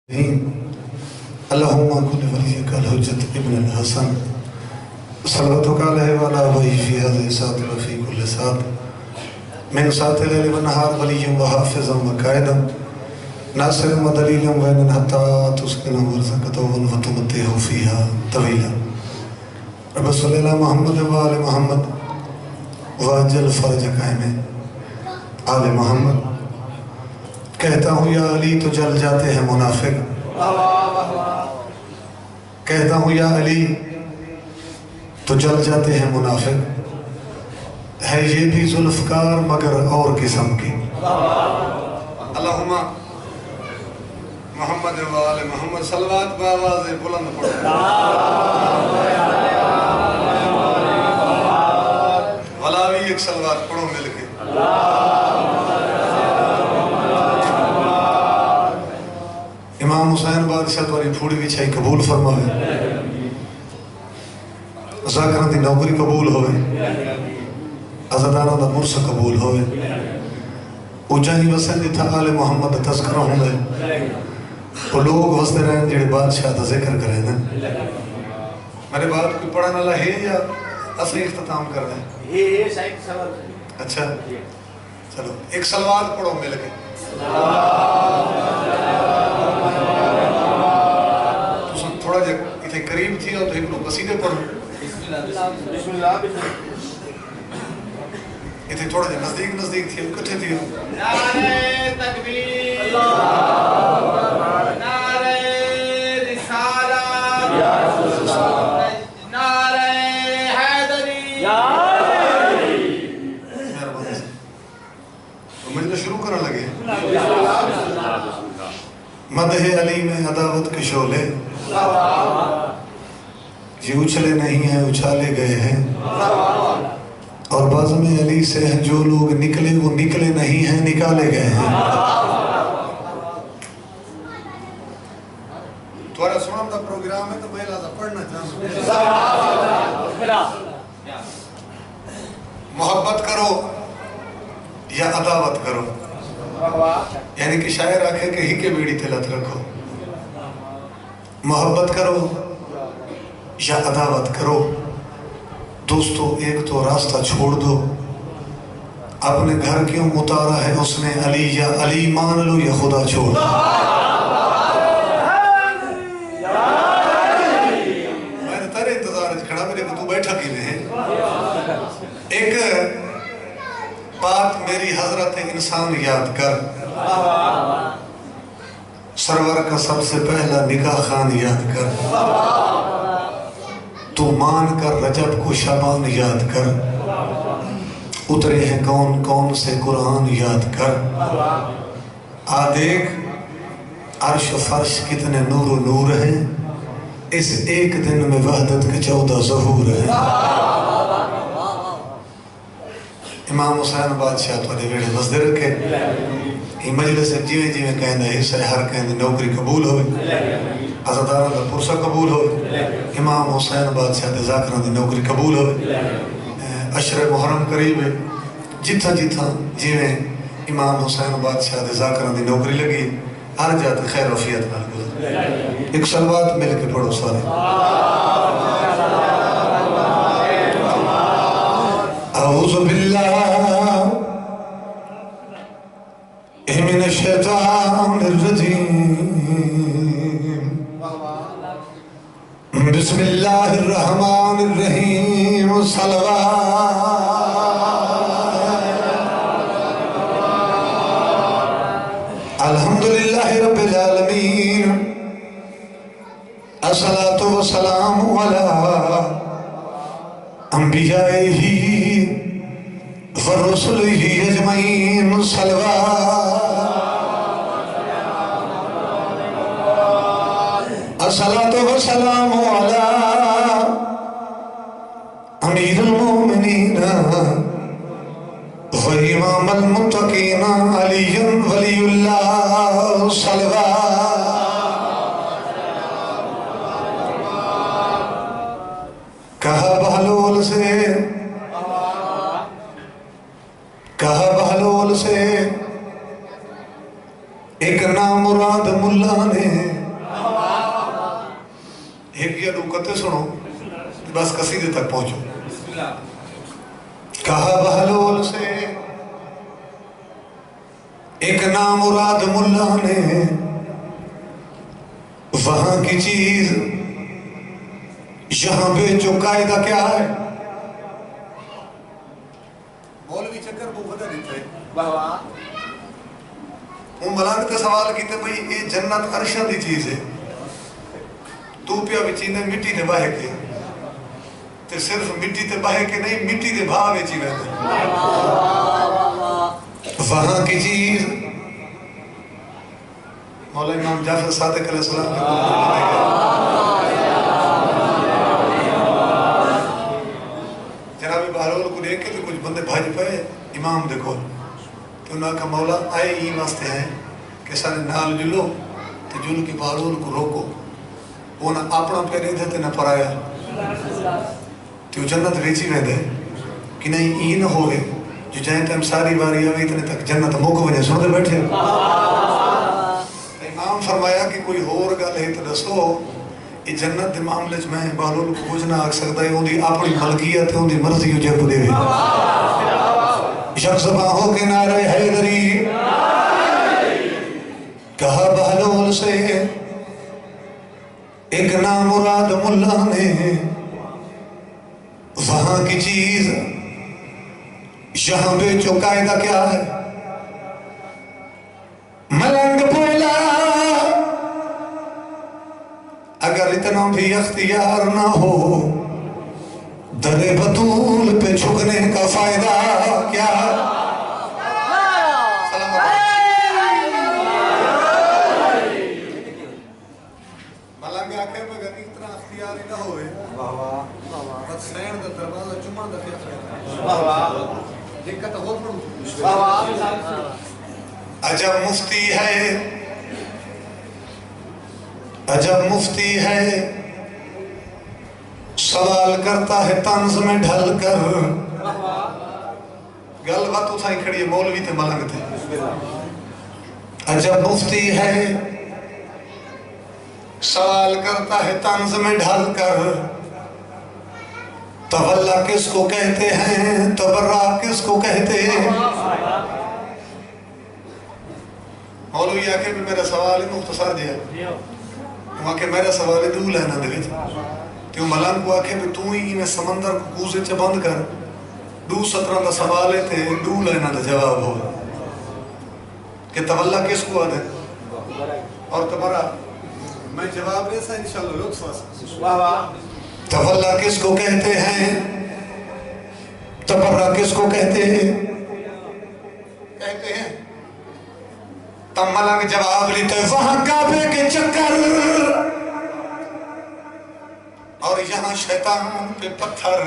اللهم كن وليك الحجة ابن الحسن صلواتك عليه وعلى آبائه في هذه الساعة وفي كل ساعة من ساعة الليل والنهار وليا وحافظا وقائدا ناصرا ودليلا وعينا حتى تسكنه ورزقته وتمتعه فيها طويلا. رب صل على محمد وآل محمد وعجل فرجك آمین. آل محمد کہتا ہوں یا علی تو جل جاتے ہیں منافق، کہتا ہوں یا علی تو جل جاتے ہیں منافق، ہے یہ بھی ذوالفقار مگر اور قسم کی. اللہم محمد و آل محمد صلوات بآواز بلند پڑھو. ولاوی ایک صلوات پڑھو مل کے. امام حسین بادشاہ تواری پھوڑی بھی چھائی قبول فرمائے، ذاکران دی نوکری قبول ہوئے، ازادانہ دا مرسہ قبول ہوئے، اجاہی وسن دی تھا آل محمد تذکرہ ہوئے. وہ لوگ وستے رہن جڑے بادشاہ دا ذکر کریں نا. میرے بات کوئی پڑھنے اللہ ہے یا اصلی اختتام کر رہے ہیں؟ اچھا چلو ایک صلوات پڑھو مل کے. تھوڑا جا اتنے قریب تھی اور تو ایک لوگ قصیدے پڑھو. اتنے تھوڑا جا نزدیک تھی کٹھے تھی. نعرہ تکبیر، نعرہ رسالت، نعرہ حیدری. تو مجھے شروع کرنے لگے. مدح علی میں عداوت کے شعلے یہ اچھلے نہیں ہیں اچھالے گئے ہیں، اور بازم علی سے جو لوگ نکلے وہ نکلے نہیں ہیں نکالے گئے ہیں. تمہارا سنم دا پروگرام ہے تو میں لازم پڑھنا چاہتا ہوں. محبت کرو یا عداوت کرو، یعنی کہ شاعر آکھے کہ ہی کے بیڑی تلت رکھو. محبت کرو یا عداوت کرو دوستو، ایک تو راستہ چھوڑ دو. اپنے گھر کیوں اتارا ہے اس نے علی، یا علی مان لو یا خدا چھوڑ. میں نے تیرے انتظار کھڑا میرے کو تو بیٹھا کی نہیں. ایک بات میری حضرت انسان یاد کر، سرور کا سب سے پہلا نکاح خان یاد کر. تو مان کر رجب کو شعبان یاد کر، اترے ہیں کون کون سے قرآن یاد کر. دیکھ عرش و فرش کتنے نور و نور ہیں، اس ایک دن میں وحدت کے 14 ظہور ہیں. امام حسین بادشاہ توڑے ویڑے وزدے رکھے. یہ مجلس جیویں جیویں کہندہ حصہ ہر کہندہ نوکری قبول ہوئے، ازادارہ دا پرسہ قبول ہوئے، امام حسین بادشاہ دے ذاکران دی نوکری قبول ہوئے. عشر محرم قریب ہے، جتھا جتھا جیویں امام حسین بادشاہ دے ذاکران دی نوکری لگی ہر جاتے خیر وفیت نال گزر. ایک صلوات مل کے پڑھو سارے. اعوذ باللہ من الشیطان الرجیم، بسم اللہ الرحمن الرحیم. صلوات الحمدللہ رب العالمین، الصلاة والسلام علی انبیائہ ورسلہ اجمعین. صلوات الصلاة والسلام علی امیر المومنین و امام المتقین علی ولی اللہ. صلوات کہا بہلول سے ایک نامراد ملا نے ایک یا دو قطع سنو بس قصیدے تک پہنچو. کہا بہلول سے ایک نامراد ملا نے وہاں کی چیز یہاں بیچو قاعدہ کیا ہے. مولوی چکر کو خدا دیتا ہے. وہ ملانگ تے سوال کیتے بھئی یہ جنت عرشہ دی چیز ہے تو پیا بچینے مٹی دے باہے کے تے صرف مٹی تے باہے کے نہیں مٹی دے بھا بیچی رہتے. وہاں کی چیز مولا امام جعفر صادق علیہ السلام کے جناب بہلول کو دیکھ کے تو کچھ بندے بھاج پائے امام دیکھو تو انہوں نے کہا مولا آئے ہی واسطے ہیں کہ سارے نال جلو تو جلو کی بہلول کو روکو وہ نہ اپنا پیرے دیتے نہ پرایا تو جنت ویچی میں دے کہ نہیں یہ نہ ہوئے جو جائیں ٹائم ساری باری آوے اتنے تک جنت موقع وجہ سن دے بیٹھے. امام فرمایا کہ کوئی اور گل ہے تو دسو یہ جنت دے معاملے میں بہلول کو کچھ نہ آکھ سکتا ہے اندھی اپنی ملکیت ہے اندھی مرضی ہو جب دے وے. شخص باہوں کے نعرہ حیدری کہا بہلول سے ایک نامراد ملا نے وہاں کی چیز یہاں بیچو قاعدہ کیا ہے. ملنگ بولا اگر اتنا بھی اختیار نہ ہو در بطول پہ جھکنے کا فائدہ کیا ہے. ملنگ آکھے میں اگر اتنا اختیار ہی نہ ہوئے بس سین دا دروازہ چمہ دا فیصلہ دقت بہت بڑھ. عجب مفتی ہے عجب مفتی ہے سوال کرتا ہے طنز میں ڈھل کر. گل بات اتھائی کھڑی ہے مولوی تے ملنگ تھے. عجب مفتی ہے سوال کرتا ہے طنز میں ڈھل کر. تولا کس کو کہتے ہیں تبرہ کس کو کہتے ہیں. مولوی آکے بھی میرا سوال مختصر دیا وہاں کہ میرا سوال دو لینا دے تو ملنگ کو آکے بھی تو ہی میں سمندر کو کوزے چے بند کر دو سطرہ دا سوالے تھے دو لینا دا جواب ہو کہ تولا کس کو آدھے اور تبرہ میں جواب ایسا انشاءاللہ لطف واسا. تولا کس کو کہتے ہیں تبرہ کس کو کہتے ہیں تم ملنگ جواب لیتے وہاں کعبے کے چکر اور یہاں شیطان پہ پتھر.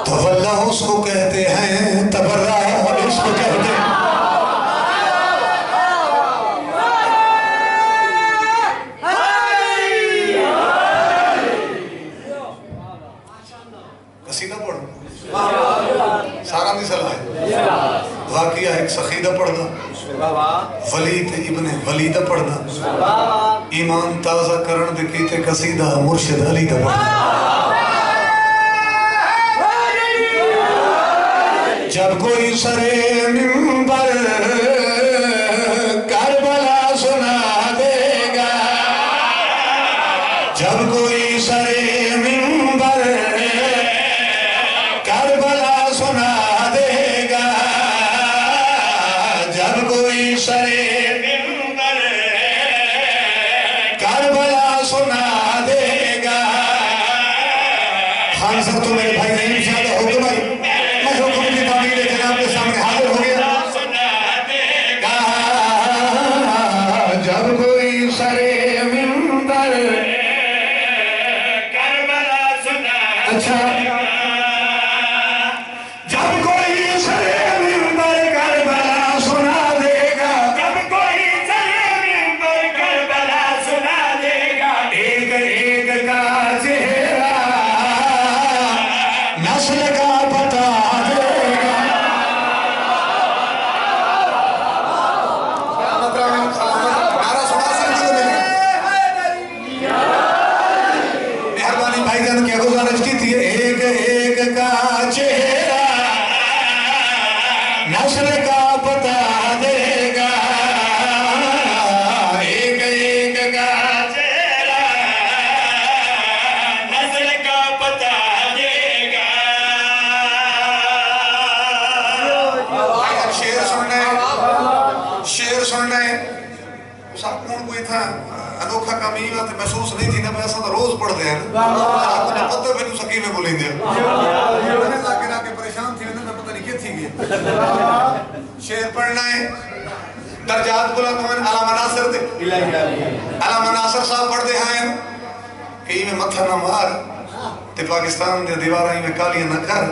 تولا اس کو کہتے ہیں تبرہ اس کو کہتے ہیں. قصیدہ پڑھو سارا دی صلاح ہے. واقعہ ایک سخیدہ پڑھنا ولید ابن ولیدہ پڑھنا ایمان تازہ کرن دے کیتے قصیدہ مرشد علی دا پڑھنا. جب کوئی سرے منبر کربلا سنا دے گا جب کوئی سرے منبر کربلا سنا دے گا جب کوئی سرے منبر کربلا سنا دے گا. خان صاحب تو میرے بھائی نہیں شاید حکم ہے میں حکم کی تعمیل جناب کے سامنے حاضر ہو گیا. جب کوئی سرے منبر کربلا سنا اچھا جب کوئی سرے منبر کربلا سنا دے گا جب کوئی سرے منبر کربلا سنا دے گا ایک ایک کا چہرہ نسل کا بتا دے گا. نعرہ سنا سکتے ہیں کوئی تھا انوکھا کامیل ہے محسوس نہیں تھی نا میں ایسا روز پڑھ دے ہیں کچھ پتہ بھی نہیں سکی میں بولیں دے میں لاکر آکے پریشان تھی میں پتہ نہیں کیا تھی گئے شعر پڑھنا ہے درجات بلا تو میں علامہ ناصر دے علامہ ناصر صاحب پڑھ دے ہیں کہ یہ میں متھا نہ مار تے پاکستان دے دیوارہ ہی میں کالیاں نہ کر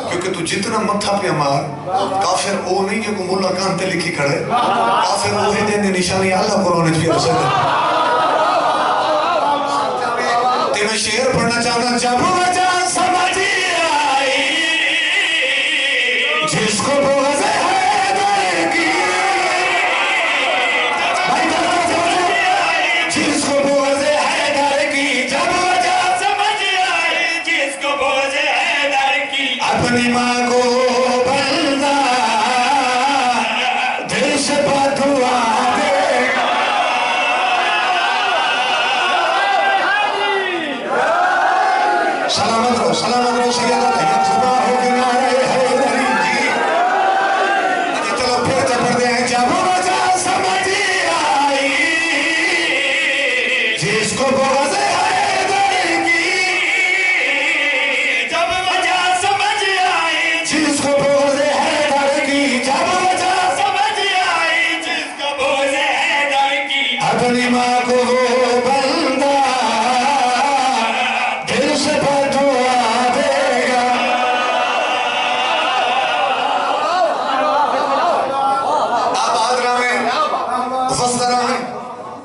کیونکہ تو جتنا متھا پہ مار کافر او نہیں ہے کو مولا کان تے لکھی کھڑے کافر او ہے جن نشانی اللہ قرآن پہ رسل تے میں شعر پڑھنا چاہتا جب وجہ سمجھی آئی جس کو بغض حیدر کی جس کو بغض حیدر کی جب اپنی ماں کو بندہ دل سے بدعا دے گا سلامت رہو سیدہ یکسبہ ہو کنارے حیدری جی چلو پھر جب دے ہیں جب وجہ سمجھی آئی جس کو بغض اپنی ماں کو بندہ دل سے بدعا دے گا آپ آدھرہ میں مفسرہ ہیں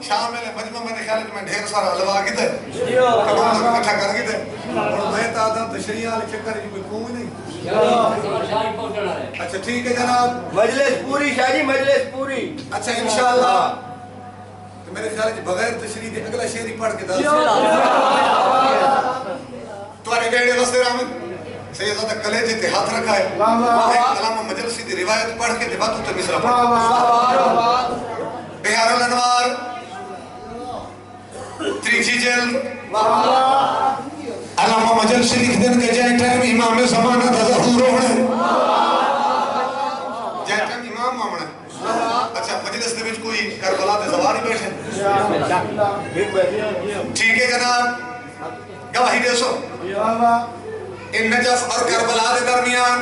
شامل مجمع میں خیال میں ڈھیر سارا علوہ کی دے تمام لوگ کٹھا کر کی دے اور میں تعداد تشریح آلے چکر ہے کوئی کون نہیں اچھا ٹھیک ہے جناب مجلس پوری شاہ جی مجلس پوری اچھا انشاءاللہ میرے خیال ہے بغیر تشریح دے اگلا شعری پڑھ کے دل تمہارے بیڑے وستے رحمت سیدہ کلیجے تے ہاتھ رکھا ہے علامہ مجلسی دی روایت پڑھ کے دیواتوں تے مصرہ پڑھ بہار الانوار تریچی جلد علامہ مجلسی لکھ دن کے جائے ٹائم امام زمانہ دا ظہور ہونے جائے ٹائم امام ہونے اچھا مجلس دے وچ کوئی کربلا دے زواری بیٹھے ٹھیک ہے جناب گواہی دے سو ان نجف اور کربلا دے درمیان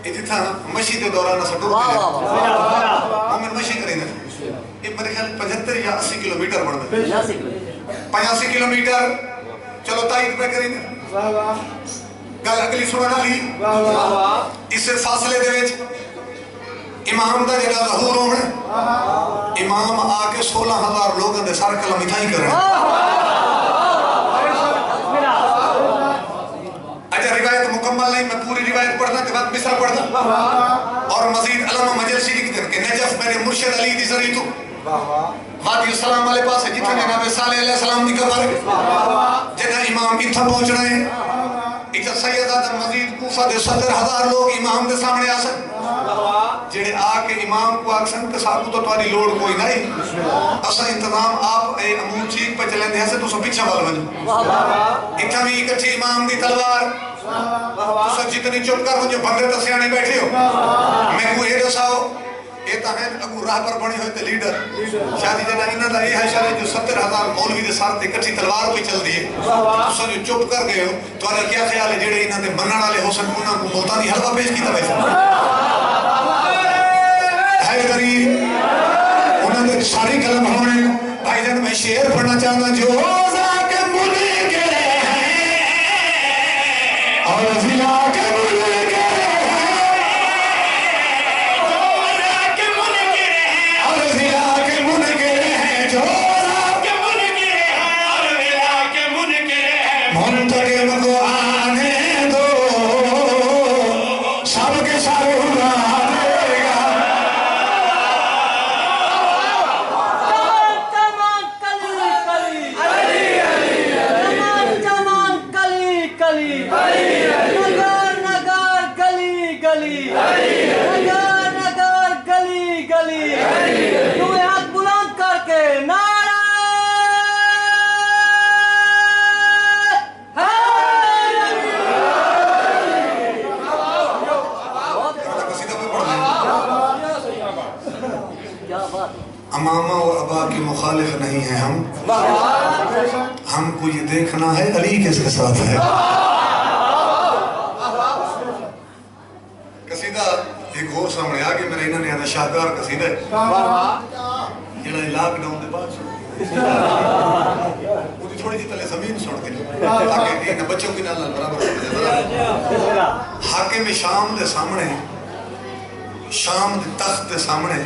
یہ تھا مشی دے دوران سٹور کے مومن مشی کریں گے یہ میرے خیال 75 یا 80 کلومیٹر بڑھ دے 85 کلومیٹر چلو تائید پہ کریں گے گل اگلی سننا لی اس سے فاصلے دے وچ امام دا جگہ ظہور ہونے امام آکے 16,000 لوگوں دے سارے کلم اتھائی کر رہے ہیں اچھا روایت مکمل نہیں میں پوری روایت پڑھنا کے بعد مصرع پڑھنا اور مزید علامہ مجلسی لکھ دیں کہ نجف میرے مرشد علی دی ذریع تو وادی السلام علیہ پاس ہے جتنے جناب صالح علیہ السلام دی قبر جنہ امام اتھا پہنچ رہے ہیں اتھا سیدہ دا مزید کوفہ دے 70,000 لوگ امام دے سامنے آ سکتے جڑے آکے امام کو آکسن کہ ساکو تو تواری لوڑ کوئی نہیں اسا انتظام آپ امون چیک پہ چلیں دے سے تو سو پیچھا بال بجو اتھا بھی اکٹھی امام دی تلوار تو سو جتنی چپ کر ہو جو بندے تسیانے بیٹھے ہو میں کوئی ایڈو ساو یہ تا ہے اگو راہ پر بڑی ہوئے تے لیڈر شادی جنہ انہاں دا یہ ہے شاید جو 70,000 مولوی دے سارے تے کٹھی تلوار پہ چل دیئے تو سو جو چپ کر گئے ہو تو آنے کیا خیال ہے جڑے انہاں دے منن والے حسن انہاں کو ملتانی حلوہ پیش کی طرح حیدری انہاں دے ساری کلم ہونے بھائی جان میں شعر پڑھنا چاہتا جو ذاک ملک ہیں اور ضلع کے ملک منتقم کو آنے دو سب کے سارے اڑانے گا تمام کلی ابا کے مخالف نہیں ہیں ہم کو یہ دیکھنا ہے علی کس کے ساتھ ہے. قصیدہ ایک اور سامنے آگے میرا انہوں نے آدھا شاہکار قصیدہ ہے جڑا لاک ڈاؤن دے بعد مجھے تھوڑی جی تلے زمین سن کے تاکہ ان بچوں کی نال برابر ہو جائے. حاکم شام دے سامنے شام دے تخت دے سامنے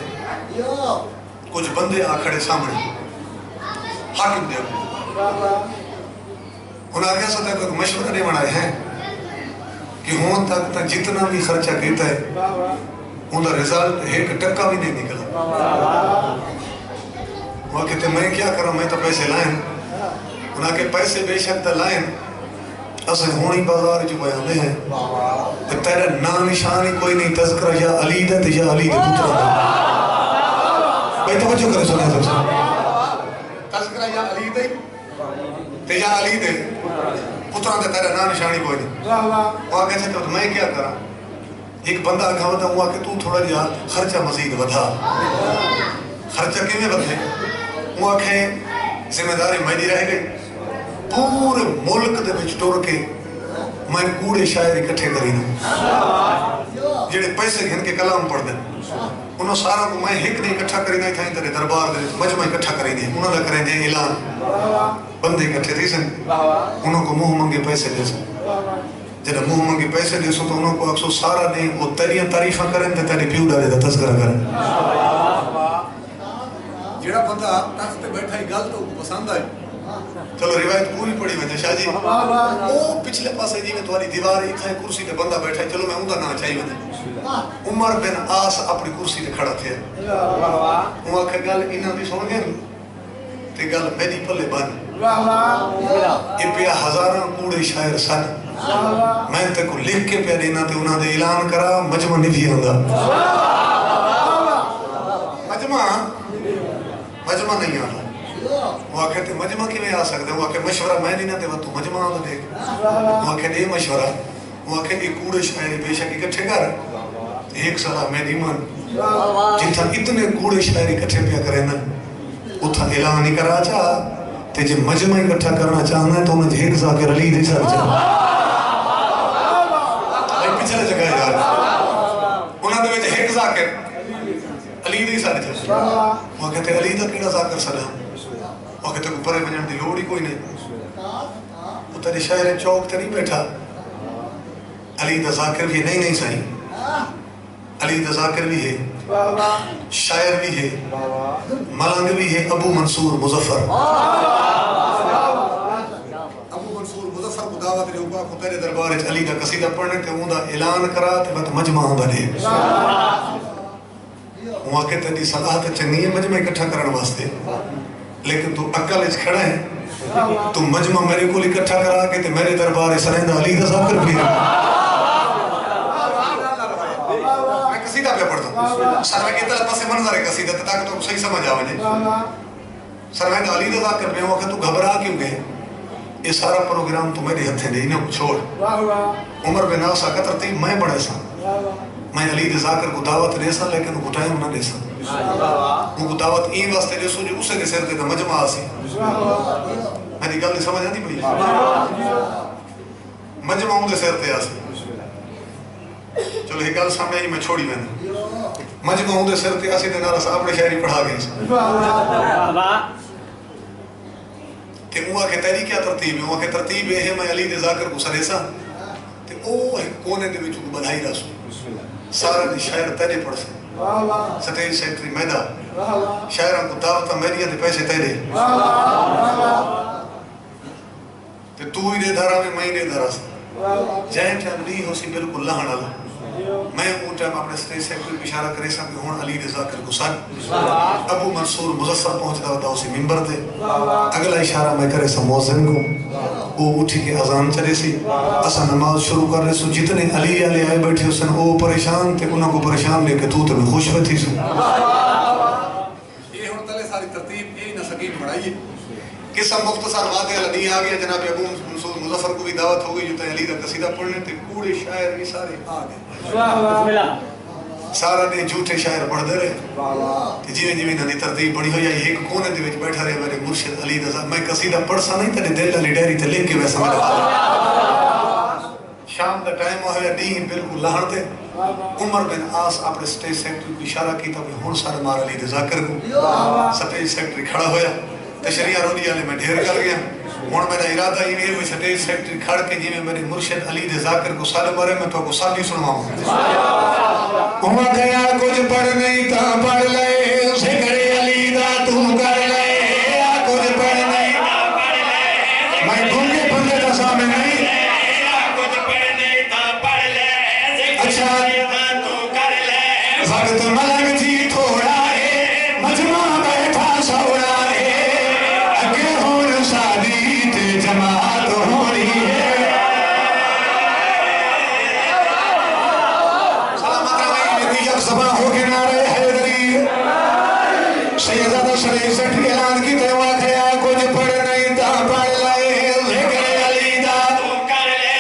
کچھ بندے آ کھڑے سامنے حاکم دے انہوں آگے سوتا کوئی مشورہ نہیں بنائے ہیں کہ ہون تک جتنا بھی خرچہ کیتا ہے ان کا رزلٹ ایک ٹکا بھی نہیں نکلا. وہ کہتے میں کیا کروں میں تو پیسے لائیں. انہوں کے پیسے بے شک تا لائیں اسے ہونی بازار جو بیانے ہیں تیرا نام نشانی کوئی نہیں تذکرہ یا علی دے یا علی دے پترہ دے. بھائی توجہ کرے سنے سب سے تذکرہ یا علی دے یا علی دے پترہ دے تیرا نام نشانی کوئی نہیں. وہ آگے سے تو میں کیا کرا ایک بندہ آگا ہوتا ہوا کہ تو تھوڑا جہاں خرچہ مزید بدھا. خرچہ کیوں میں بدھے وہ آگے ذمہ داری میں نہیں رہ گئی. پورے ملک دے بچ ٹور کے میں کوڑے شاعر اکٹھے کری نا جڑے پیسے گھن کے کلام پڑھ دیں انہوں سارا کو میں ہک نہیں اکٹھا کری نہیں تھا تیرے دربار دے مجمع اکٹھا کری دیں انہوں نے کریں دیں اعلان بندے اکٹھے تھی سن انہوں کو منہ منگے پیسے دے سن. جب منہ منگے پیسے دے سن تو انہوں کو اکسو سارا نہیں وہ تیریاں تعریفہ کریں تے تیری پیو ڈالے دا تذکرہ کریں. جڑا بندہ تخت پہ بیٹھا ہی گل تو پسند آئی چلو روایت پوری پڑی وجہ شاہ جی وہ پچھلے پاسے جی میں تمہاری دیوار ایک ہے کرسی پہ بندہ بیٹھا ہے چلو میں اوندا نہ چاہیے وجہ عمر بن عاص اپنی کرسی پہ کھڑا تھے وہ آکھے گل انہاں بھی سن گئے تے گل میری پلے بن یہ پیا ہزاراں کوڑے شاعر سن میں تے کو لکھ کے پیا دینا تے انہاں دے اعلان کرا مجمع نہیں بھی ہوندا. مجمع نہیں آنا. وہ آکھے تے مجمع کی میں آ سکتے وہ آکھے مشورہ میں نہیں نہ دے تو مجمع آدھا دیکھ. وہ آکھے دے مشورہ وہ آکھے ایک کوڑے شاعر بے شک اکٹھے کر ایک صلاح میں نہیں مان جتھا اتنے کوڑے شاعر اکٹھے پیا کرے نا اتھا اعلان نہیں کرا چاہ تے جب مجمع اکٹھا کرنا چاہنا ہے تو انہیں ایک ذاکر علی دے سر چاہ پچھلے جگہ یار انہوں نے ایک ذاکر علی دے سر چاہ وہ کہتے علی دا کیڑا ذاکر سلام وہ کہتے کو پرے بجن دی لوڑی کوئی نہیں وہ تیرے شاعر چوک تے نہیں بیٹھا علی دا ذاکر بھی نہیں نہیں صحیح علی دا ذاکر بھی ہے شاعر بھی ہے ملنگ بھی ہے ابو منصور مظفر ابو منصور مظفر کو دعوت دے اوپر کو تیرے دربار علی دا قصیدہ پڑھنے تے اوندا اعلان کرا تے بات مجمع ہوندا دے وہاں کے تیری صلاح تے چنگی ہے مجمع اکٹھا کرنے واسطے لیکن تو عقل اچ کھڑا ہے تو مجمع میرے کو اکٹھا کرا کے تے میرے دربار سرہندہ علی دا ذاکر بھی ہے. میں قصیدہ پہ پڑھتا ہوں سروے کی طرح پاسے منظر ہے قصیدہ تاکہ تو صحیح سمجھ آوے جائے. سرہندہ علی دا ذاکر بھی ہوا کہ تو گھبرا کیوں گئے یہ سارا پروگرام تو میرے ہتھے نہیں نہ چھوڑ عمر بن عاص کا ترتیب میں بڑھے سا میں علی دے ذاکر کو دعوت دے سا لیکن وہ ٹائم نہ دے سا وہ کو دعوت این واسطے دے سو جو اسے دے سر دے دا مجمع آسی میری گل نہیں سمجھ آتی بھئی مجمع ہوں دے سر دے آسی چلو ایک گل سامنے ہی میں چھوڑی میں مجمع ہوں دے سر دے آسی دے نارا صاحب نے شاعری پڑھا گئی کہ وہ کہ تیری کیا ترتیب ہے وہ کہ ترتیب ہے میں علی دے ذاکر کو سرے سا تے او کونے دے وچ کو بدھائی رسو سارا دی شاعر تیرے پڑھ سے سٹیج سیکٹری میدہ شاعران کو دعوتہ میڈیا دے پیسے تیرے تے تو ہی دے دھارا میں دے دھارا سے جائیں ٹائم نہیں ہو سی بالکل لہن اللہ میں اون ٹائم اپنے سٹیج سیکٹری کو اشارہ کرے سا کہ ہون علی دے ذاکر کو سن ابو منصور مظفر پہنچتا ہوتا اسی ممبر دے اگلا اشارہ میں کرے سا موزن کو وہ اٹھی کے اذان چلے سی اسا نماز شروع کر رہے سو جتنے علی علی آئے بیٹھے سن وہ پریشان تھے انہوں کو پریشان لے کے تو میں خوش ہوتی سو یہ ہون تلے ساری ترتیب یہی نہ سکیم بڑھائیے قصہ مختصر واضح نہیں آ گیا جناب ابو منصور مظفر کو بھی دعوت ہو گئی جو تے علی کا قصیدہ پڑھنے تے کوڑے شاعر بھی سارے آ گئے سارا نے جھوٹے شاعر پڑھ دے رہے جیویں جیویں نہ ترتیب بڑی ہو جائے ایک کونے دے وچ بیٹھا رہے میرے مرشد علی دا میں قصیدہ پڑھ سا نہیں تے دل علی ڈیری تے لکھ کے ویسا میرا شام دا ٹائم ہویا دین بالکل لہن تے عمر بن عاص اپنے سٹیج سیکٹری کو اشارہ کیتا کہ ہن سارے مار علی دے ذاکر کو سٹیج سیکٹری کھڑا ہویا تشریح رودی والے میں ڈھیر کر گیا ہن میرا ارادہ یہ ہے کہ سٹیج سیکٹری کھڑ کے جویں میرے مرشد علی دے ذاکر کو سال مرے میں تو کو سالی سنواؤں ہوا گیا کچھ پڑھ نہیں تا پڑھ لے ذکر علی دا تو کر لے کچھ پڑھ نہیں تا پڑھ لے میں گھنگے بندے دا سامنے نہیں کچھ پڑھ نہیں تا پڑھ لے ذکر علی دا تو کر لے وقت ملک جی تھوڑا ہے مجمع بیٹھا سوڑا ہے اگے ہون شادی تے جماعت ہونی ہے زبان ہو کے نعرہ حیدری سیدہ سرے سٹھی اعلان کی تے واقعہ کچھ پڑھ نہیں تا پڑھ لے ذکر علی دا تو کر لے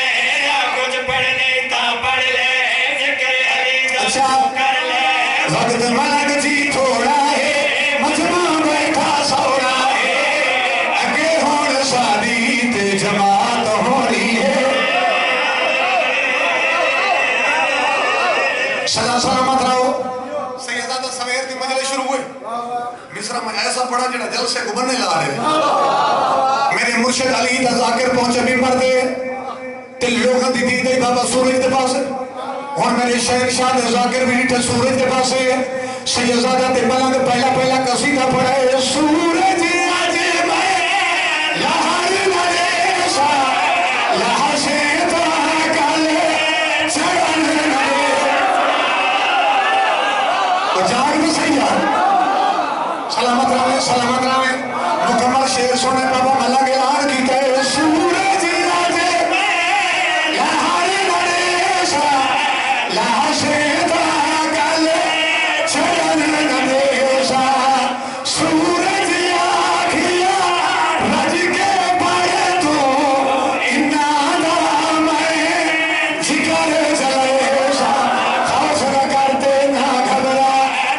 کچھ پڑھ نہیں تا پڑھ لے ذکر علی دا تو کر لے وقت ملک جی تھوڑا ہے مجمع بیٹھا سوڑا ہے اگے ہون شادی تے جماعت ہونی ہے سدا سلامت رہو سیدہ سویر دی مجلس شروع ہوئے مصرہ میں ایسا پڑھا جڑا جلسے کو بننے لا رہے میرے مرشد علی دا ذاکر پہنچے ممبر دے تل لوگاں دی دیدے بابا سورج دے پاسے اور میرے شہر شاہ دے ذاکر بھی نیٹھے سورج دے پاسے سیدہ دے ملنگ پہلا قصیدہ پڑھے سورج آج میں لہر لڑے سا لہر سے کالے چڑھن لڑے جاگ بھی صحیح ہے سلامت راوے مکمل شیر سونے بابا ملنگ اعلان کی تے سورج آج میں لہر لڑے سا لہر سے کالے چڑھن لڑے سا سورج آکھیا رج کے پائے تو انا دا میں جگر جلے سا خوف نہ کرتے نہ گھبرا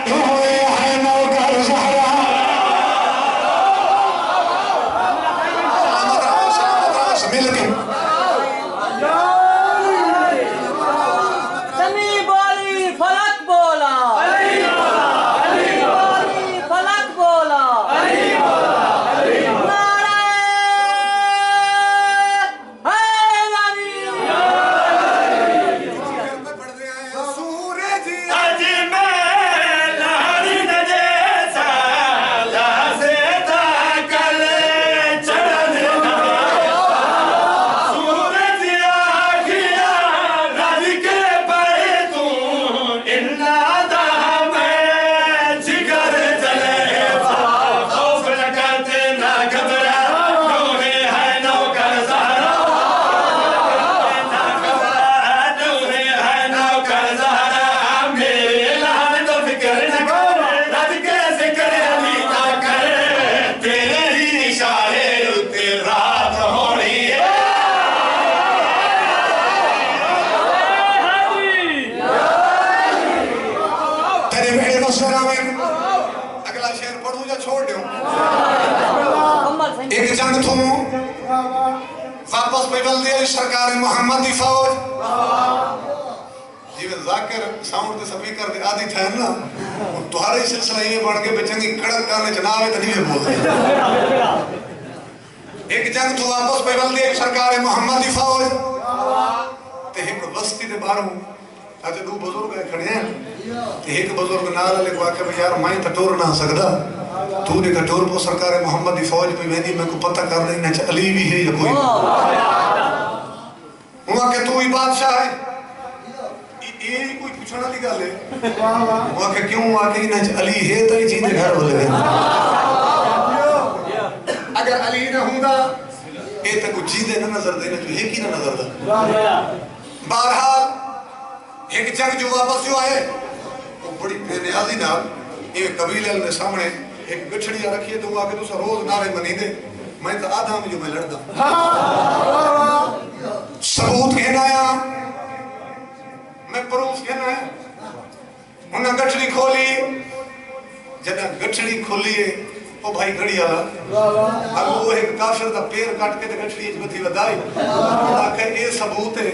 اگلا شہر پڑھوں یا چھوڑ دیوں ایک جنگ تھوں واپس پہ بل دیا سرکار محمد دی فوج جی میں ذاکر ساؤنڈ دے سپیکر دے آدھی تھے نا تمہارے سلسلہ یہ بڑھ کے بچنگی کڑک کرنے جناب ہے تو نہیں میں بول دے ایک جنگ تھوں واپس پہ بل دیا سرکار محمد دی فوج تے ایک بستی دے باروں آج دو بزرگ ہے کھڑے ہیں ایک بزرگ نال علیہ کو آکے یار میں تٹور نہ سکدا تو نے کٹور پو سرکار محمد دی فوج پہ ویندی میں کو پتہ کر رہی نہ علی بھی ہے یا کوئی ہوا کہ تو ہی بادشاہ ہے یہ کوئی پوچھنا لی گل ہے ہوا کہ کیوں آکے نہ علی ہے تو ہی چیزیں گھر بولے گئے اگر علی نہ ہوں گا یہ تو کچھ چیزیں نہ نظر دینا جو ایک ہی نہ نظر دا بہرحال ایک جنگ جو واپس جو آئے وہ بڑی بے نیازی نال یہ قبیلے نے سامنے ایک گچھڑی رکھی ہے تو وہ آکے تو روز نعرے منی دے میں تو آدھا میں جو میں لڑ دا ثبوت کہنا آیا میں پروف کہنا ہے انہیں گٹھڑی کھولی جنہیں گٹھڑی کھولی او بھائی گھڑی آلا اب وہ ایک کافر دا پیر کٹ کے گٹھڑی اچھ بتھی ودائی انہاں کہ اے ثبوت ہے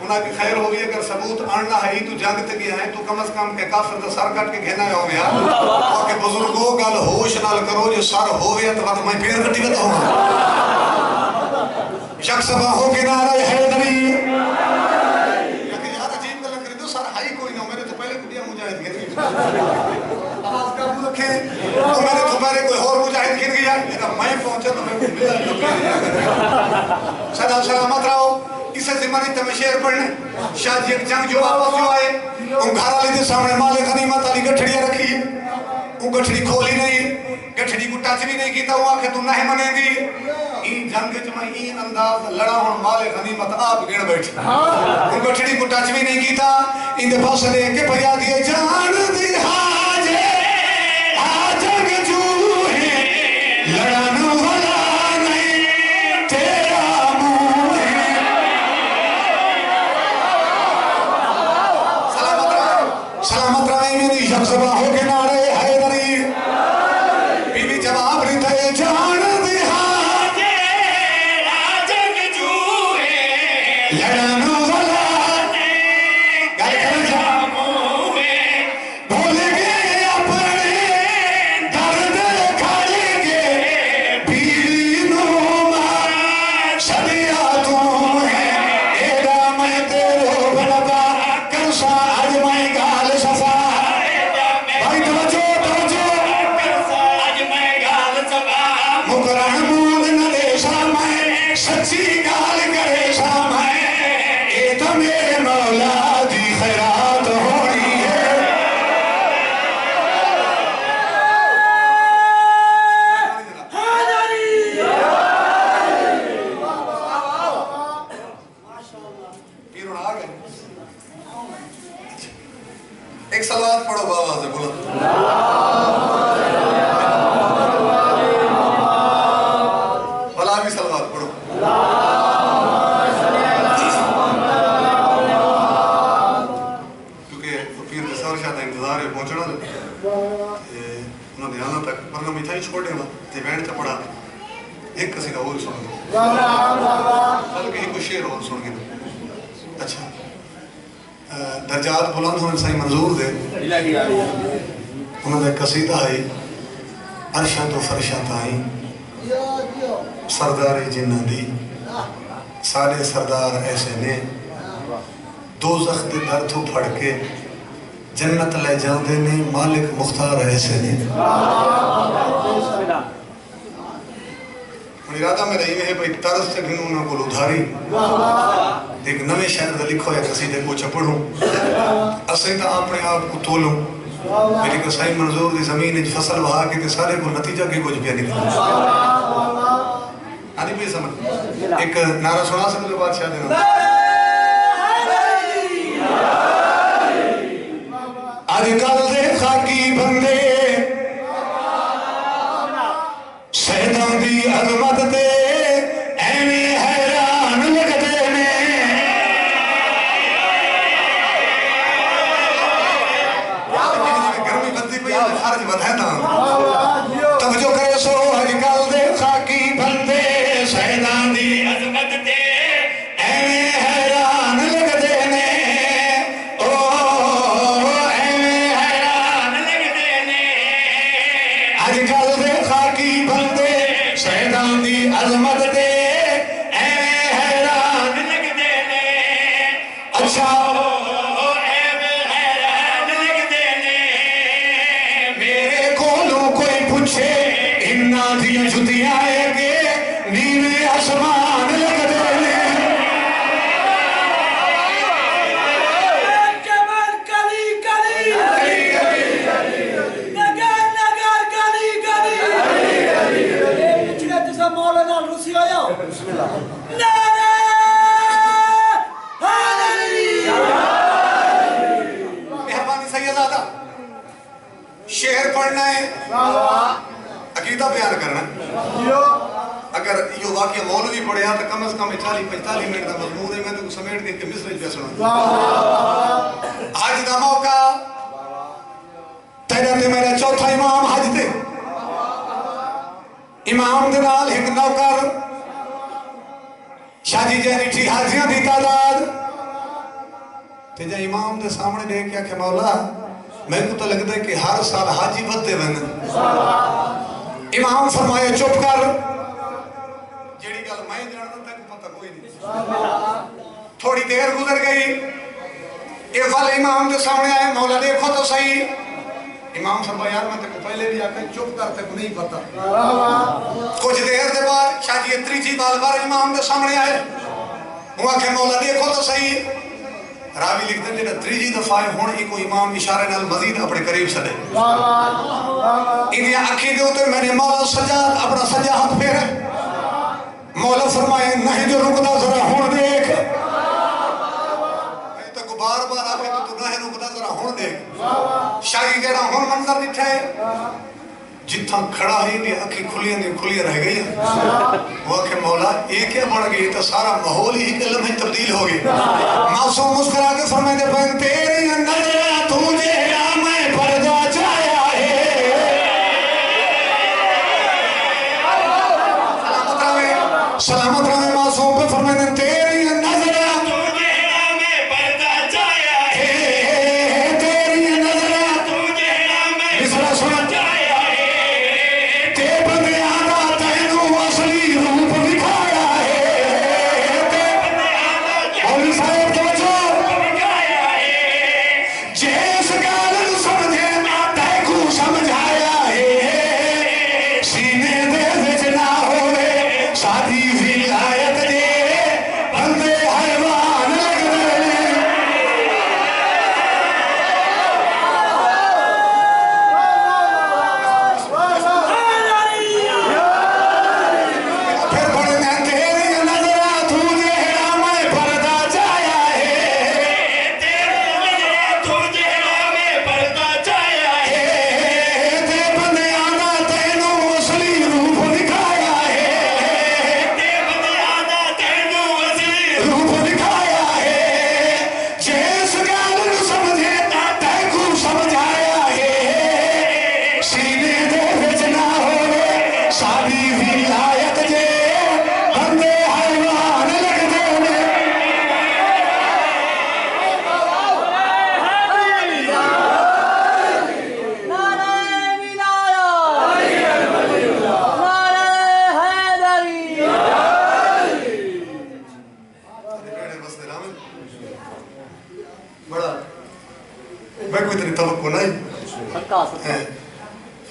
انہاں کی خیر ہوئی اگر ثبوت آننا ہے تو جنگ تے گیا ہے تو کم از کم کہ کافر دا سر کٹ کے گھینا ہے ہویا اور کہ بزرگوں گل ہوش نال کرو جو سر ہویا تو بات میں پیر کٹی ودا ہوں شخص باہو کے نعرہ حیدری لیکن یار عجیب گل کری تو سر ہائی کوئی نہ میرے تو پہلے کٹیا مجاہد گر گئی آواز قابو رکھے تو میں نے تو پہلے کوئی اور مجاہد گر گیا لیکن میں پہنچا تو میں کوئی ملا نہیں صدا سلامت رہو اسے زمانی تمہیں شعر پڑھنے شاید ایک جنگ جو واپس جو آئے ان گھر علی دے سامنے مال غنیمت علی گٹھڑیاں رکھی ہے وہ گٹھڑی کھولی نہیں گٹھڑی کو ٹچ بھی نہیں کیتا ہوا کہ تو نہیں منے گی این جنگ جمعی این انداز لڑا ہون مال غنیمت آپ گڑ بیٹھ ان گٹھڑی کو ٹچ بھی نہیں کیتا ان دے پاس لے کے پیا دیئے جان دی حاجے آجنگ جو ہے لڑن والا نہیں تیرا منہ ہے سلامت رہے میری شخص باہو کے نعرے حیدری بی بی جواب رہتا ہے جان دی حاجے آجنگ جو ہے لڑن والا نہیں تیرا منہ ہے بھول گئے اپنے درد کھڑے گے بیوی نوما شدیا تو ہے ایڈا میں تیرو بنبا کرسا آج میں گال صفا بھائی توجہ مقرن مول نلے شامائے سچی گال کرے شامائے اے تو میرے مولا دی خیرات ہونی ہے پیرون آگئے ایک صلوات پڑھو بابا سے بولا بلا بھی صلوات پڑھو کیونکہ پیر کے سور شاہ انتظار ہے پہنچنا جو انہوں نے آنا تک ورنہ میتھائی چھوڑ دیں تے بیٹھ تے پڑھا ایک قصیدہ اور سن گے بلکہ ایک شعر اور سن گے اچھا درجات بلند ہونے صحیح منظور دے انہوں نے قصیدہ ہے عرشاں تو فرشاں تائیں سردار جنہ دی سارے سردار ایسے نے دوزخ دے در تو پھڑ کے جنت لے جاندے نے مالک مختار ایسے نے ارادہ میں رہی ہے بھئی طرز سے گھنوں نہ کو ادھاری ایک نوے شہر دے لکھو یا قصیدے کو چپڑوں اسے تا اپنے آپ کو تولوں میری کو صحیح منظور دی زمین اج فصل وہا کے تے سارے کو نتیجہ کے کچھ پیا نکلے آدھی بھی سمجھ ایک نعرہ سنا سکتے بادشاہ دینا آج کل دے خاکی بندے سیدان دی عظمت دے ایویں حیران لگتے نے گرمی بدی پہ خارج بدھائتا توجہ کرے سو آج کل دے خاکی بندے سیدان دی عظمت دے ایویں حیران لگتے نے ایویں حیران لگتے نے آج کل دے خاکی بندے سیدان دی عظمت دے ایویں حیران لگتے نے اچھا ایویں حیران لگتے نے میرے کولوں کوئی پوچھے انہاں دیاں جُتیاں آئے گے نیویں آسمان لگتے نے جبل کلی کلی نگر نگر کلی کلی پچھلے جسا مولانا روسی آیا نعرہ حیدری مہربانی سیدادہ شعر پڑھنا ہے عقیدہ بیان کرنا ہے اگر یہ واقعہ مولوی پڑھے ہیں تو کم از کم 40-45 منٹ کا مضمون ہے میں تو سمیٹ کے مصر پہ سنا آج دا موقع حضرت میرے چوتھا امام حج دے امام دے نال ایک نوکر شاہ جی جہنی تھی حاجیاں دی تعداد تے جا امام دے سامنے دے کیا کہ مولا میں کو تو لگتا ہے کہ ہر سال حاجی بدتے بن امام فرمایا چپ کر جیڑی گل میں جانتا تک پتہ کوئی نہیں تھوڑی دیر گزر گئی ایک وال امام دے سامنے آئے مولا دیکھو تو صحیح امام فرمایا یار میں تے کو پہلے بھی آکے چپ کر تے کو نہیں پتہ کچھ دیر دے بعد شاہ جی تریجی بار بار امام دے سامنے آئے وہ آکے مولا دیکھو تو صحیح راوی لکھتے ہیں جنہا تریجی دفعہ ہونے کو امام اشارے نال مزید اپنے قریب سڑے انہیں اکھی دے ہوتے میں نے مولا سجاد اپنا سجا ہاتھ پھیرے مولا فرمائے نہیں جو رکدہ ذرا ہون دیکھ میں تو کو بار بار آگے تو نہیں رکدہ ذرا ہون دیکھ شاہی کہنا ہون منظر دکھا ہے جتھا کھڑا ہی دی اکھی کھلی رہ گئی وہ کہ مولا یہ کیا بڑھ گئی تو سارا ماحول ہی کہ لمحے تبدیل ہو گئی معصوم مسکرا کے فرمائے دے پہن تیری نظر تجھے میں پردہ چایا ہے سلامت رہے معصوم پہ فرمائے دے تیری نظر تجھے میں پردہ چایا ہے تیری نظر تجھے میں بسرا سنا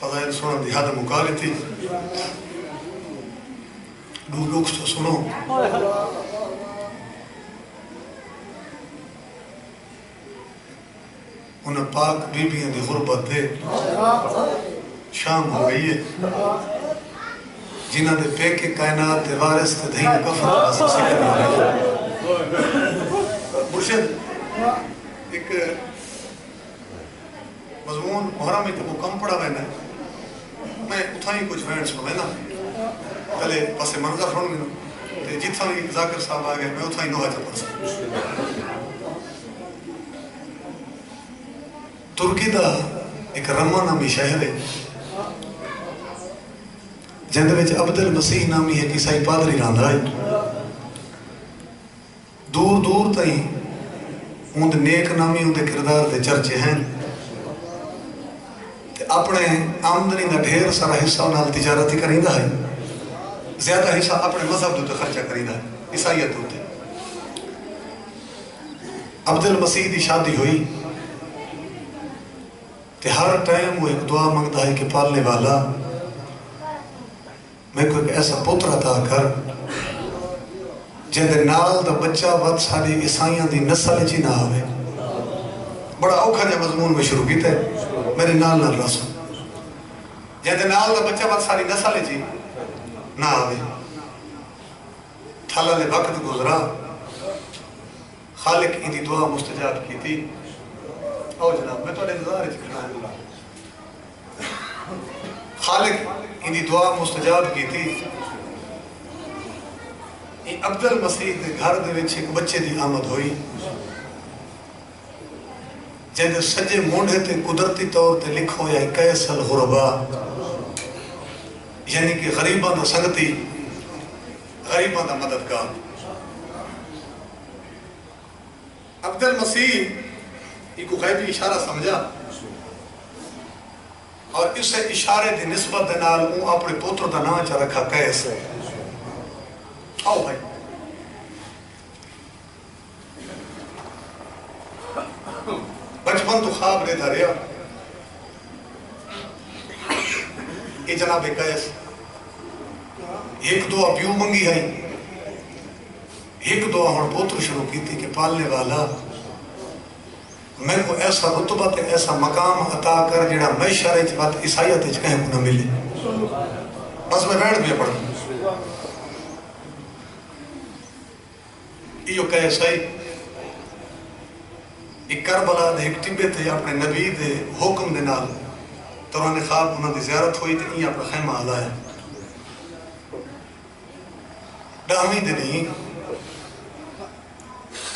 فضائل سنن دی حد مقابل تھی دو لوگ تو سنو انہیں پاک بی بیاں دی غربت دے شام ہو گئی ہے جنہ دے پیکے کائنات دے وارث تے دھیں کفر اساسی کرنے آ رہے مرشد ایک مضمون محرم میں تو وہ کم پڑا رہنا ہے میں اتھا ہی کچھ وینڈ سنو ہے نا پہلے پسے منظر سنو گے جتھا بھی ذاکر صاحب آگئے میں اتھا ہی نوہ جا پڑھ سکتا ترکی دا ایک رمہ نامی شہر ہے جہاں وچ عبد المسیح نامی ہے عیسائی پادری راندہ ہے دور دور تائیں اون دے نیک نامی اون دے کردار دے چرچے ہیں اپنے آمدنی دا ڈھیر سارا حصہ نال تجارتی کریندہ ہے زیادہ حصہ اپنے مذہب دوتے خرچہ کریندہ ہے عیسائیت دوتے عبد المسیح دی شادی ہوئی تے ہر ٹائم وہ ایک دعا مانگتا ہے کہ پالنے والا میں کو ایک ایسا پتر عطا کر جہاں دے نال دا بچہ وقت ساری عیسائیاں دی نسل چی نہ ہوئے بڑا اوکھا جا مضمون میں شروع کیتا ہے میرے نال نال رسو جہاں دے نال دا بچہ وقت ساری نسل چی نہ ہوئے تھالا لے وقت گزرا خالق ان دی دعا مستجاب کی تھی او جناب میں تو انتظار کھڑا ہے خالق ان دی دعا مستجاب کی تھی عبد المسیح دے گھر دے وچ ایک بچے دی آمد ہوئی جہدے سجے مونڈے تے قدرتی طور تے لکھو یا کیس الغربا، یعنی کہ غریباں دا سنگتی، غریباں دا مددگار۔ عبد المسیح ایک غیبی اشارہ سمجھا اور اسے اشارے دی نسبت دے نال اپنے پوتر دا نام چا رکھا کیس۔ آؤ بھائی بچپن تو خواب لیتا رہا یہ جناب قیس ایک دعا پیو منگی ہے، ایک دعا ہون پوتر شروع کی تھی کہ پالنے والا میں کو ایسا رتبہ تے ایسا مقام عطا کر جڑا میں شرعت بات عیسائیت کہیں کو نہ ملے، بس میں بیٹھ بھی پڑھوں۔ یہ قیس ہے ایک کربلا دے ایک ٹبے تے اپنے نبی دے حکم دے نال دوران خواب انہاں دی زیارت ہوئی تے یہ اپنا خیمہ آلایا ڈاہویں دے نہیں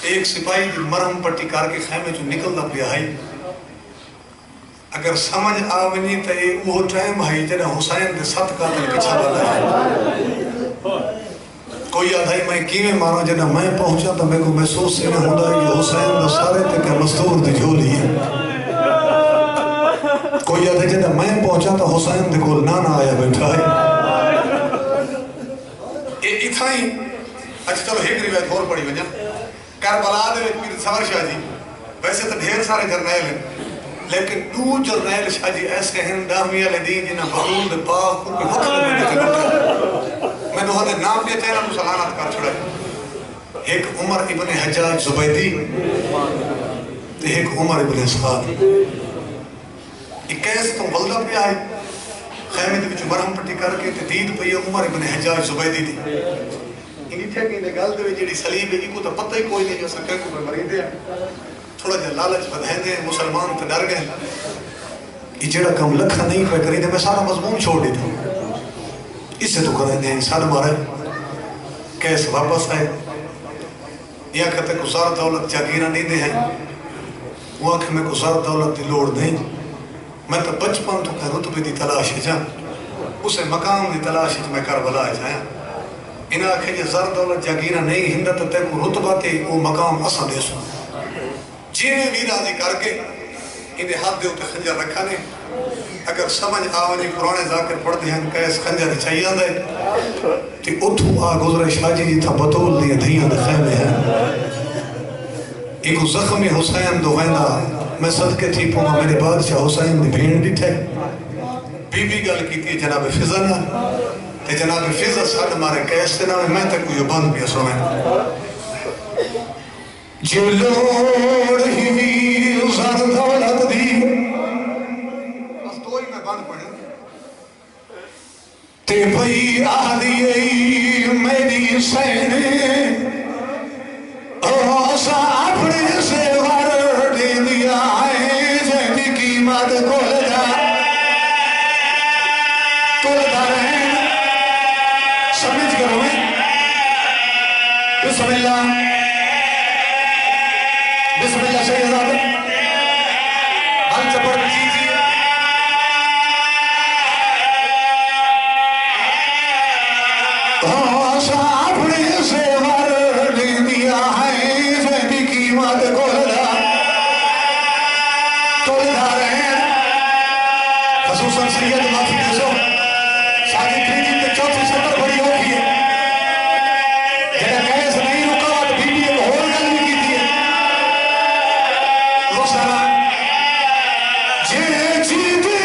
ایک سپاہی دی مرہم پٹی کر کے خیمے جو نکل دا پیا ہے، اگر سمجھ آونی تے وہ ٹائم ہے جنہ حسین دے 7 قاتل پچھا والا ہے۔ کوئی آدھائی میں کیویں مارا جنہ میں پہنچا تو میں کو محسوس سے نہ ہوتا ہے کہ حسین دا سارے تے کہ مستور دی جھولی ہے۔ کوئی آدھائی جنہ میں پہنچا تو حسین دے کول نانا آیا بیٹھا ہے۔ اتنا ہی اچھا چلو ایک روایت اور پڑھی وجہ کربلا دے پیر سور شاہ جی ویسے تو ڈھیر سارے جرنیل ہیں لیکن 2 جرنیل شاہ جی ایسے ہیں دامی علی دین جنہ حضور دے پاک ان کے وقت میں بندے کے بٹھا میں نے وہاں دے نام دیا چہرہ مسلانات کر چھڑا ہے۔ ایک عمر ابن حجاج زبیدی ایک عمر ابن اسحاق 21 تو ولدہ پہ آئے خیمے دے بچو مرہم پٹی کر کے دید پہ یہ عمر ابن حجاج زبیدی دی انہی تھے کہ انہیں گال دے جیڑی سلیب ہے کو تو پتہ ہی کوئی نہیں جو سکے کو پر مرید ہے تھوڑا جا لالچ بدہن دے مسلمان تے ڈر گئے یہ جیڑا کم لکھا نہیں پہ کری دے میں سارا مضمون چھوڑ دی تھا اس سے تو کریں دے انسان مارے کیس واپس آئے یا کہتے گزار دولت جاگیرہ نہیں دے ہیں وہ آنکھ میں گزار دولت دی لوڑ نہیں میں تو بچپن تو کہ رتبے دی تلاش ہے جا اسے مقام دی تلاش ہے میں کربلا ہے جائیں انہاں آنکھیں یہ زر دولت جاگیرہ نہیں ہندہ تو تے کو رتبہ تے وہ مقام اصلا دے سو جیویں بھی راضی کر کے انہیں ہاتھ دے ہوتے خنجر رکھا نے اگر سمجھ آوانی قرآن ذاکر پڑھتے ہیں کیس خنجر چاہیے دے تی اتھو آ گزرے شاہ جی تھا بطول دیئے دھیاں دے خیمے ہیں ایک زخمی حسین دو غیندہ میں صدقے تھی پونگا میرے بادشاہ حسین دی بھیڑ بھی تھے بی بی گل کی تھی جناب فضل تے جناب فضل ساتھ مارے کیس سے نام میں تک کوئی بند بھی اسو میں جو لوڑ ہی زر دولت دی بس تو ہی میں بند پڑھیں تے بھئی آدھی میری سینے اوسا اپنے سے ور دے دیا ہے جنی قیمت کھول دا رہے سمجھ کر ہوئے بسم اللہ بسم اللہ شہید آدم ہم چپڑ کیجئے اوسا اپنے سے ور دے دیا ہے جنی قیمت کھول دا رہے خصوصاً سید معافی دیسو شاہدی پریدی تے چوتھی سطر بڑی ہوگی ہے جنہا کہے سے نہیں رکاوت بی بی ایک ہول گل بھی کی تھی ہے وہ سارا جے جیتے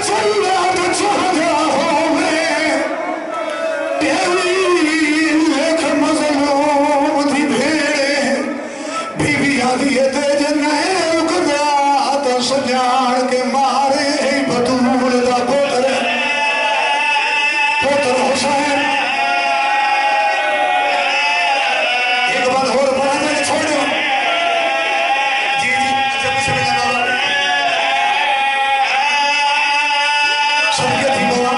چلت چاہتا ہو میں پیوی ایک مظلوم دی بھیڑے بی بی آدھی ہے تے جنہیں رکدا تا سجاڑ کے مارے بطول دا پوتر حسین ایک بات اور پڑھا دے چھوڑ دو جی اچھا بسم اللہ بابا سبکے تھی بابا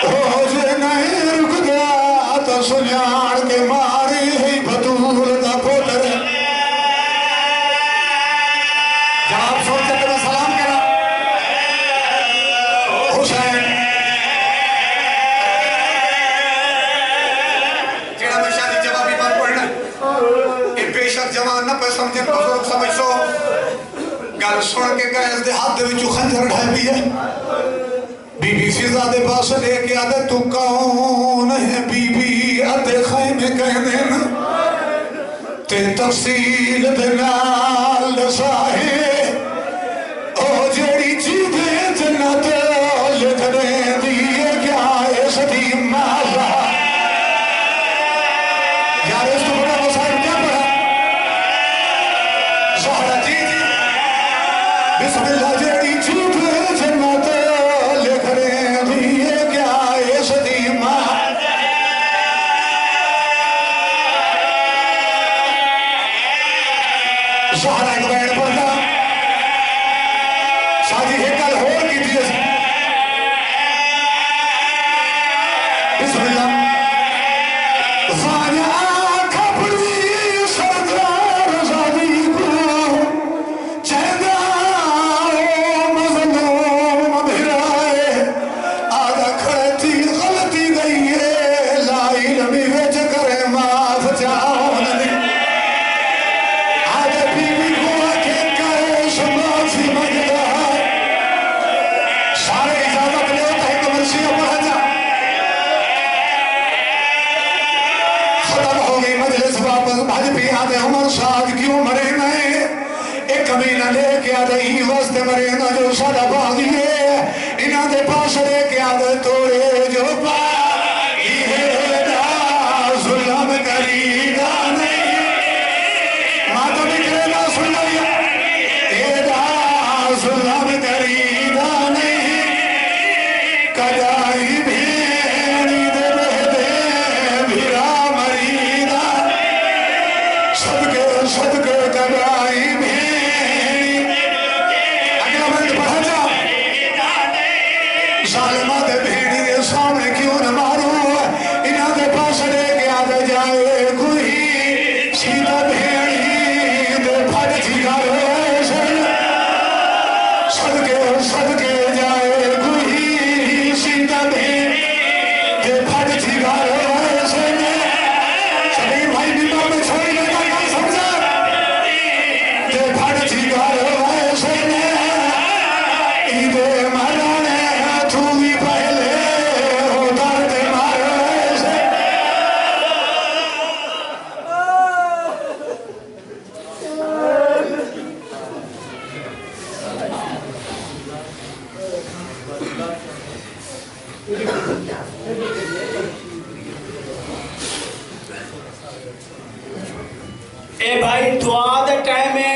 ہو جے نہیں رک گیا تا سجاڑ کے ماری بطول دا پوتر سن کے گیس دے ہاتھ دے وچوں خنجر ڈھائی بھی ہے بی بی فضا دے پاس لے کے آدھے تو کون ہے بی بی آدھے خیمے کہنے نا تے تفصیل دے نال دسائے او جیڑی چیزیں جنت لکھنے دیئے کیا ہے صدی مالا یار اس تو بڑا مسائل کیا پڑھا زہرہ جی جی بسم اللہ جیڑی چیزیں جنت لکھنے دیئے کیا ہے صدی مالا زہرہ ایک بیڑ پڑھا شادی ہے کل ہور کی دیئے سے بسم اللہ زانیہ کھپڑی سردار زادی کو چہدہ مظلوم بھرائے آدھا کھڑتی غلطی گئی ہے لائی نمی ویچ کرے معاف چاہوں نبی آدھا بی بی کو آکے کرے شماسی مجدہ سارے اجازت لے ہوتا ہے کہ مرسیہ پڑھا جا ختم ہو گئی مجلس واپس بھاج بھی آدھے عمر ساتھ کیوں مرے نئے ایک کمینہ لے کے آدھے ہی وسط مرے نہ جو سڑا باغی ہے انہاں دے پاس لے کے آدھے توڑے جو باغی ہے دا ظلم کری دا نہیں ماتا بکرے دا سنیا اے دا ظلم کری دا نہیں کجائی بھیڑی دے بہتے بھیرا مریدہ صدقے کجائی بھیڑی اگلا بند پڑھا جا ظالمہ دے بھیڑی دے سامنے کیوں نہ مارو انہاں دے پاس لے کے آدھے جائے کوئی سیدھا بھیڑی دے پھٹ تھی گھر صدقے جائے کوئی سیدھا بھیڑی دے پھٹ تھی گھر شبیر بھائی بیمار میں چھوڑی لگا کیا سمجھا دے پھٹ تھی گھر ایدے مرانے تو بھی پہلے ہو درد مارے اے بھائی دعا دے ٹائم ہے